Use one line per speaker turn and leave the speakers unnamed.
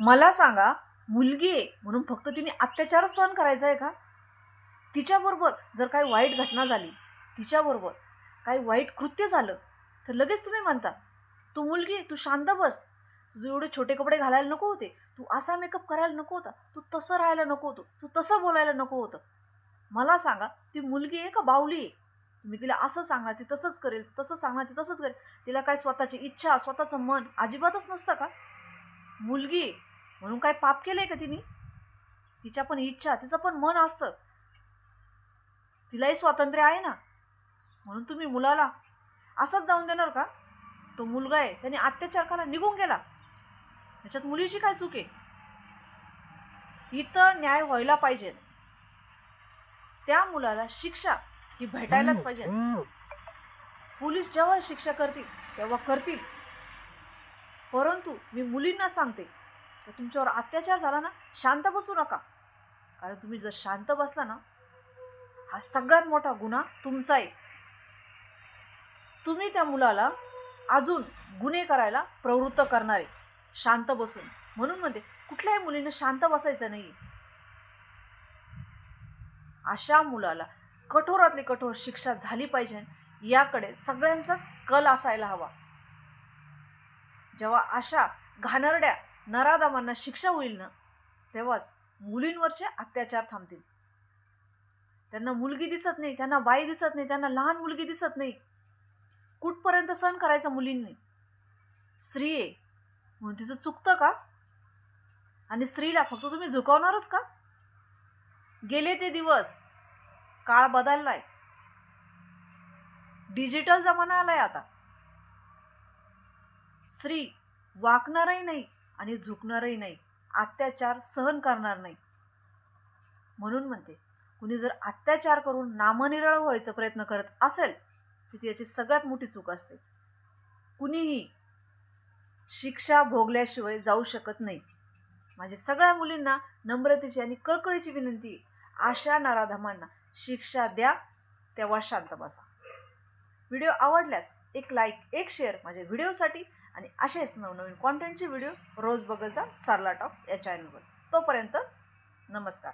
मला सांगा, मुलगी आहे म्हणून फक्त तिने अत्याचारच सहन करायचा आहे का? तिच्याबरोबर जर काही वाईट घटना झाली, तिच्याबरोबर काही वाईट कृत्य झालं, तर लगेच तुम्ही म्हणता तू मुलगी आहे, तू शांत बस, तू एवढे छोटे कपडे घालायला नको होते, तू असा मेकअप करायला नको होता, तू तसं राहायला नको होतं, तू तसं बोलायला नको होतं. मला सांगा, ती मुलगी आहे का बावली आहे? तुम्ही तिला असं सांगणार ती तसंच करेल, तसं सांगणार ती तसंच करेल. तिला काय स्वतःची इच्छा, स्वतःचं मन अजिबातच नसतं का? मुलगी आहे म्हणून काय पाप केलंय का तिने? तिच्या पण इच्छा, तिचं पण मन असतं, तिलाही स्वातंत्र्य आहे ना. म्हणून तुम्ही मुलाला असंच जाऊन देणार का? तो मुलगा आहे, त्याने अत्याचार केला, निघून गेला, त्याच्यात मुलीची काय चूक आहे? इथं न्याय व्हायला पाहिजे. त्या मुलाला शिक्षा ही भेटायलाच पाहिजे. पोलीस जेव्हा शिक्षा करतील तेव्हा करतील, परंतु मी मुलींना सांगते की तुमच्यावर अत्याचार झाला ना, शांत बसू नका. कारण तुम्ही जर शांत बसला ना, हा सगळ्यात मोठा गुन्हा तुमचा आहे. तुम्ही त्या मुलाला अजून गुन्हे करायला प्रवृत्त करणार आहे शांत बसून. म्हणून म्हणते कुठल्याही मुलीनं शांत बसायचं नाही. अशा मुलाला कठोरातली कठोर शिक्षा झाली पाहिजे, याकडे सगळ्यांचाच कल असायला हवा. जेव्हा अशा घाणेरड्या नराधमांना शिक्षा होईल ना, तेव्हाच मुलींवरचे अत्याचार थांबतील. त्यांना मुलगी दिसत नाही, त्यांना बाई दिसत नाही, त्यांना लहान मुलगी दिसत नाही. कुठपर्यंत सहन करायचं मुलींनी? स्त्री आहे म्हणून तिचं चुकतं का? आणि स्त्रीला फक्त तुम्ही झुकवणारच का? गेले ते दिवस, काळ बदललाय, डिजिटल जमाना आलाय. आता स्त्री वाकणारही नाही आणि झुकणारही नाही, अत्याचार सहन करणार नाही. म्हणून म्हणते, कुणी जर अत्याचार करून नामनिरळ व्हायचा प्रयत्न करत असेल तर त्याची सगळ्यात मोठी चूक असते. कुणीही शिक्षा भोगल्याशिवाय जाऊ शकत नाही. माझी सगळ्या मुलींना नम्रतेची आणि कळकळीची विनंती, अशा नराधमांना शिक्षा द्या, तेव्हा शांत बसा. व्हिडिओ आवडल्यास एक लाईक, एक शेअर माझ्या व्हिडिओसाठी, आणि असेच नवनवीन कॉन्टेंटचे व्हिडिओ रोज बघत जा सरला टॉक्स या चॅनलवर. तोपर्यंत नमस्कार.